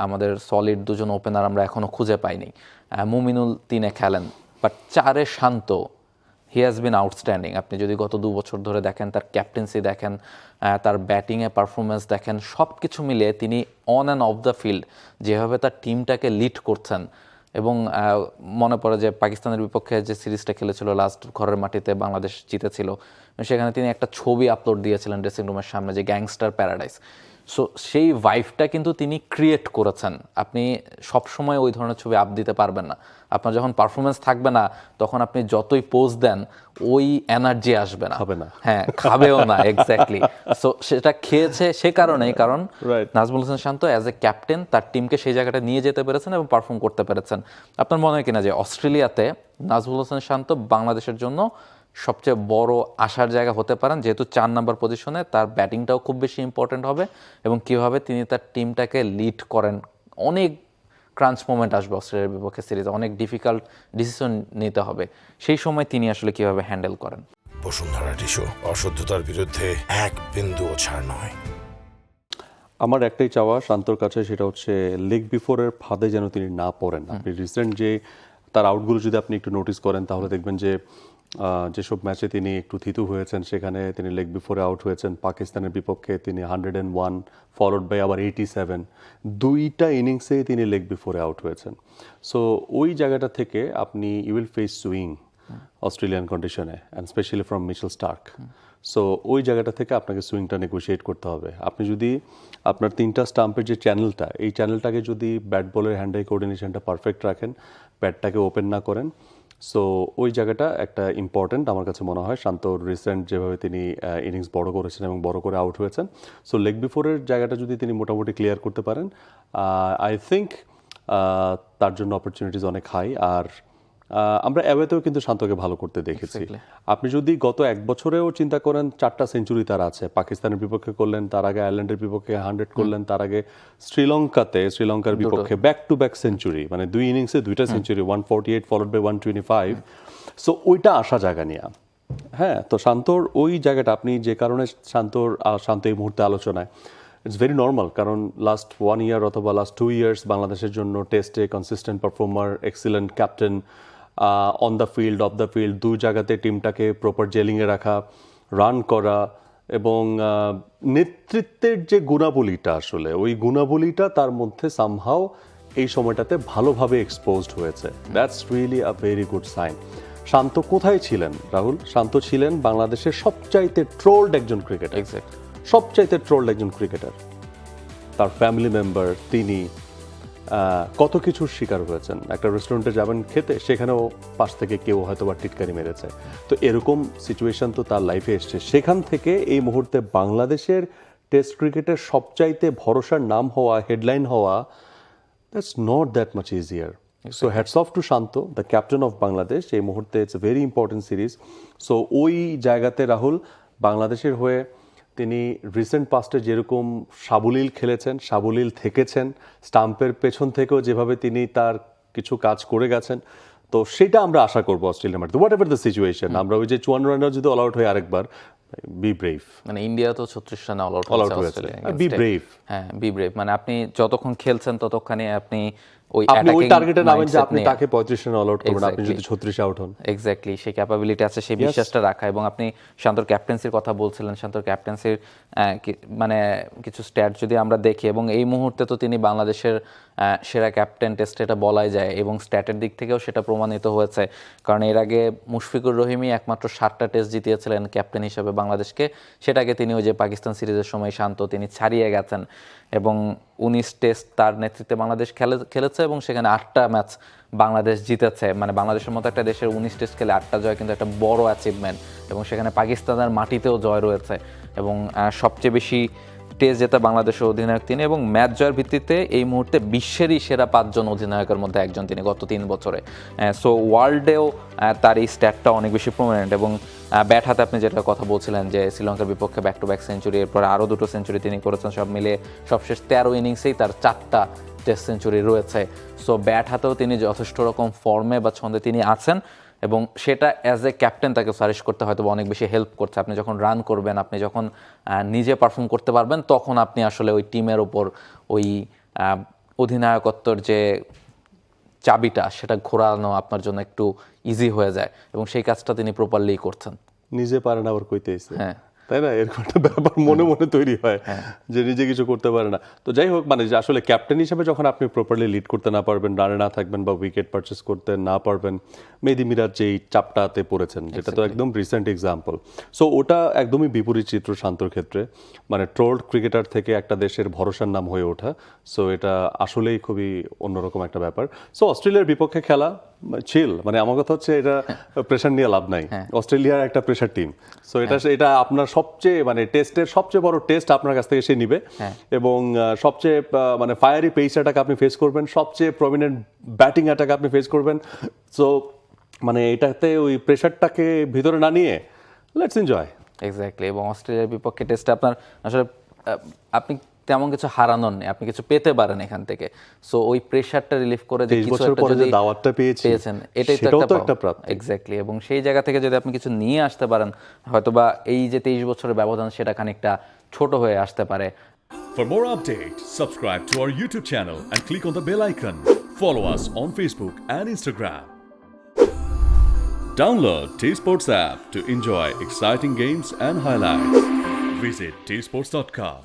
আমাদের সলিড দুজন ওপেনার আমরা এখনও খুঁজে পাইনি। মুমিনুল 3-এ খেলেন, বাট 4-এ Shanto, he has been outstanding. আপনি যদি গত 2 বছর ধরে দেখেন, তার ক্যাপ্টেন্সি দেখেন, তার ব্যাটিংয়ে পারফরমেন্স দেখেন, সব কিছু মিলিয়ে তিনি on and of the field যেভাবে তার টিমটাকে লিড করছেন। এবং মনে পড়ে যে পাকিস্তানের বিপক্ষে যে সিরিজটা খেলেছিল লাস্ট, ঘরের মাটিতে বাংলাদেশ জিতেছিল, সেখানে তিনি একটা ছবি আপলোড দিয়েছিলেন ড্রেসিং রুমের সামনে, যে গ্যাংস্টার প্যারাডাইস। সো সেই ভাইভটা কিন্তু তিনি ক্রিয়েট করেছেন। আপনি সবসময় ওই ধরনের ছবি আপ দিতে পারবেন না। আপনার যখন পারফরমেন্স থাকবে না, তখন আপনি যতই পোজ দেন ওই এনার্জি আসবে না, হবে না, হ্যাঁ, খাবেও না। এক্স্যাক্টলি। সো সেটা খেয়েছে সে কারণেই, কারণ নাজমুল হোসেন শান্ত অ্যাজ এ ক্যাপ্টেন তার টিমকে সেই জায়গাটা নিয়ে যেতে পেরেছেন এবং পারফর্ম করতে পেরেছেন। আপনার মনে হয় কিনা যে অস্ট্রেলিয়াতে নাজমুল হোসেন শান্ত বাংলাদেশের জন্য সবচেয়ে বড় আশার জায়গা হতে পারেন, যেহেতু 4 নম্বর পজিশনে তার ব্যাটিংটাও খুব বেশি ইম্পর্টেন্ট হবে, এবং কীভাবে তিনি তার টিমটাকে লিড করেন। অনেক ক্রাঞ্চ মোমেন্ট আসবে অস্ট্রেলিয়ার বিপক্ষে সিরিজে, অনেক ডিফিকাল্ট ডিসিশন নিতে হবে, সেই সময় তিনি আসলে কীভাবে হ্যান্ডেল করেন। বসুন্ধরা টিস্যু, অশুদ্ধতার বিরুদ্ধে এক বিন্দুও ছাড় নয়। আমার একটাই চাওয়া শান্তর কাছে, সেটা হচ্ছে লেগ বিফোরের ফাঁদে যেন তিনি না পড়েন। আপনি রিসেন্ট যে তার আউটগুলো যদি আপনি একটু নোটিস করেন, তাহলে দেখবেন যে যেসব ম্যাচে তিনি একটু থিতু হয়েছেন, সেখানে তিনি লেগ বিফোরে আউট হয়েছেন। পাকিস্তানের বিপক্ষে তিনি 101 ফলোড বাই আবার 87, দুইটা ইনিংসেই তিনি লেগ বিফোরে আউট হয়েছেন। সো ওই জায়গাটা থেকে আপনি you will face swing Australian কন্ডিশনে, and specially from Mitchell Starc. So ওই জায়গাটা থেকে আপনাকে সুইংটা নেগোশিয়েট করতে হবে। আপনি যদি আপনার 3টা স্টাম্পের যে চ্যানেলটা, এই চ্যানেলটাকে যদি ব্যাট বলের হ্যান্ড আই কোঅর্ডিনেশনটা পারফেক্ট রাখেন, ব্যাটটাকে ওপেন না করেন, সো ওই জায়গাটা একটা ইম্পর্ট্যান্ট আমার কাছে মনে হয়। শান্ত রিসেন্ট যেভাবে তিনি ইনিংস বড় করেছেন এবং বড় করে আউট হয়েছেন, সো লেগ বিফোরের জায়গাটা যদি তিনি মোটামুটি ক্লিয়ার করতে পারেন, আই থিঙ্ক তার জন্য অপরচুনিটিস অনেক হাই। আর আমরা অ্যাওয়েতেও কিন্তু শান্তকে ভালো করতে দেখেছি। আপনি যদি গত 1 বছরেও চিন্তা করেন, 4টা সেঞ্চুরি তার আছে। পাকিস্তানের বিপক্ষে করলেন, তার আগে আয়ারল্যান্ডের বিপক্ষে 100 করলেন, তার আগে শ্রীলঙ্কার বিপক্ষে ব্যাক টু ব্যাক সেঞ্চুরি, মানে 2 ইনিংসে 2টা সেঞ্চুরি, 148 ফলোড বাই 125। সো ওইটা আশা জায়গা নিয়ে, হ্যাঁ। তো শান্তর ওই জায়গাটা, আপনি যে কারণে শান্ত এই মুহূর্তে আলোচনায়, ইটস ভেরি নর্মাল, কারণ লাস্ট 1 ইয়ার অথবা লাস্ট 2 ইয়ার্স বাংলাদেশের জন্য টেস্টে consistent performer, excellent captain, on the field, of the field, 2 জায়গাতে টিমটাকে প্রপার জেলিংয়ে রাখা, রান করা, এবং নেতৃত্বের যে গুণাবলীটা, আসলে ওই গুণাবলীটা তার মধ্যে সামহাও এই সময়টাতে ভালোভাবে এক্সপোজড হয়েছে। That's really a very good sign. Shanto কোথায় ছিলেন রাহুল? শান্ত ছিলেন বাংলাদেশের সবচাইতে ট্রোলড একজন ক্রিকেটার, সবচাইতে ট্রোলড একজন ক্রিকেটার। তার ফ্যামিলি মেম্বার, তিনি কত কিছুর শিকার হয়েছেন। একটা রেস্টুরেন্টে যাবেন খেতে, সেখানেও পাশ থেকে কেউ হয়তো বা টিটকারি মেরেছে। তো এরকম সিচুয়েশন তো তার লাইফে এসছে। সেখান থেকে এই মুহূর্তে বাংলাদেশের টেস্ট ক্রিকেটের সবচাইতে ভরসার নাম হওয়া, হেডলাইন হওয়া, that's not that much easier. So hats off to Shanto, the captain of Bangladesh. এই মুহূর্তে it's a very important series. So ওই জায়গাতে রাহুল, বাংলাদেশের হয়ে তিনি রিসেন্ট পাস্টে যেরকম সাবলীল খেলেছেন, সাবলীল থেকেছেন, স্টাম্পের পেছন থেকেও যেভাবে তিনি তার কিছু কাজ করে গেছেন, তো সেটা আমরা আশা করবো অস্ট্রেলিয়ার মাঠে, হোয়াট এভার দ্য সিচুয়েশন। আমরা ওই যে 54 রানার যদি অল আউট হয় আরেকবার, বি ব্রেভ। মানে ইন্ডিয়া তো 36 রানে অল আউট হয়েছে, বি ব্রেভ। হ্যাঁ, বি ব্রেভ। মানে আপনি যতক্ষণ খেলছেন ততক্ষণে আপনি ওই টার্গেটে নামেন যে আপনি তাকে 35 রানে অল আউট করবেন, আপনি যদি 36 আউট হন। এক্স্যাক্টলি, সেই ক্যাপাবিলিটি আছে, সেই বিশ্বাসটা রাখা। এবং আপনি শান্তর ক্যাপ্টেন্সির কথা বলছিলেন, শান্তর ক্যাপ্টেন্সির মানে কিছু স্ট্যাট যদি আমরা দেখি, এবং এই মুহূর্তে তো তিনি বাংলাদেশের সেরা ক্যাপ্টেন টেস্টে, এটা বলাই যায়, এবং স্ট্যাটের দিক থেকেও সেটা প্রমাণিত হয়েছে। কারণ এর আগে মুশফিকুর রহিমই একমাত্র 7টা টেস্ট জিতিয়েছিলেন ক্যাপ্টেন হিসেবে বাংলাদেশকে। সেটাকে তিনি ওই যে পাকিস্তান সিরিজের সময় শান্ত তিনি ছাড়িয়ে গেছেন, এবং 19 টেস্ট তার নেতৃত্বে বাংলাদেশ খেলেছে, এবং সেখানে 8টা ম্যাচ বাংলাদেশ জিতেছে। মানে বাংলাদেশের মতো একটা দেশের 19 টেস্ট খেলে 8টা জয় কিন্তু একটা বড় অ্যাচিভমেন্ট, এবং সেখানে পাকিস্তানের মাটিতেও জয় রয়েছে, এবং সবচেয়ে বেশি টেস্ট জেতা বাংলাদেশের অধিনায়ক তিনি, এবং ম্যাচ জয়ের ভিত্তিতে এই মুহূর্তে বিশ্বেরই সেরা 5 জন অধিনায়কের মধ্যে একজন তিনি গত 3 বছরে। সো ওয়ার্ল্ডেও তার এই স্ট্যাটটা অনেক বেশি প্রমিনেন্ট। এবং ব্যাট হাতে আপনি যেটা কথা বলছিলেন যে শ্রীলঙ্কার বিপক্ষে ব্যাক টু ব্যাক সেঞ্চুরি, এরপরে আরও 2টো সেঞ্চুরি তিনি করেছেন, সব মিলে সবশেষ 13 ইনিংসেই তার 4টা টেস্ট সেঞ্চুরি রয়েছে। সো ব্যাট হাতেও তিনি যথেষ্ট রকম ফর্মে বা ছন্দে তিনি আছেন, এবং সেটা অ্যাজ এ ক্যাপ্টেন তাকে সারিশ করতে হয়তো অনেক বেশি হেল্প করছে। আপনি যখন রান করবেন, আপনি যখন নিজে পারফর্ম করতে পারবেন, তখন আপনি আসলে ওই টিমের ওপর ওই অধিনায়কত্বর যে চাবিটা সেটা ঘোরানো আপনার জন্য একটু ইজি হয়ে যায় এবং সেই কাজটা তিনি প্রপারলি করছেন। নিজে পারে না আবার কইতেছে, হ্যাঁ। তাই না? এরকম একটা ব্যাপার মনে মনে তৈরি হয় যে নিজে কিছু করতে পারে না। তো যাই হোক, মানে যে আসলে ক্যাপ্টেন হিসেবে যখন আপনি প্রপারলি লিড করতে না পারবেন, রানে না থাকবেন বা উইকেট পারচেস করতে না পারবেন, মেহেদী মিরাজ যেই চাপটাতে পড়েছেন, যেটা তো একদম রিসেন্ট এক্সাম্পল। সো ওটা একদমই বিপরীত চিত্র শান্তর ক্ষেত্রে, মানে ট্রোলড ক্রিকেটার থেকে একটা দেশের ভরসার নাম হয়ে ওঠা। সো এটা আসলেই খুবই অন্যরকম একটা ব্যাপার। সো অস্ট্রেলিয়ার বিপক্ষে খেলা চিল, মানে আমার কথা হচ্ছে এটা প্রেশার নিয়ে লাভ নাই। অস্ট্রেলিয়ার একটা প্রেশার টিম। সো এটা আপনার সবচেয়ে মানে টেস্টের সবচেয়ে বড় টেস্ট আপনার কাছ থেকে সে নিবে এবং সবচেয়ে মানে ফায়ারি পেস অ্যাটাক আপনি ফেস করবেন, সবচেয়ে প্রমিনেন্ট ব্যাটিং অ্যাটাক আপনি ফেস করবেন। সো মানে এটাতে ওই প্রেশারটাকে ভিতরে না নিয়ে লেটস এনজয়। এক্স্যাক্টলি। এবং অস্ট্রেলিয়ার বিপক্ষে টেস্টে আপনার আসলে আপনি তেমন কিছু হারানোর নেই, আপনি কিছু পেতে পারেন এখান থেকে। সো ওই প্রেশারটা রিলিফ করে যে কিছু একটা যদি দাওয়াতটা পেয়েছেন, এটাই তো একটা প্রাপ্তি। এক্স্যাক্টলি। এবং সেই জায়গা থেকে যদি আপনি কিছু নিয়ে আসতে পারেন, হয়তোবা এই যে 23 বছরের ব্যবধান সেটা খানিকটা ছোট হয়ে আসতে পারে। For more updates, subscribe to our YouTube channel and click on the bell icon. Follow us on Facebook and Instagram. Download T Sports app to enjoy exciting games and highlights. Visit tsports.com.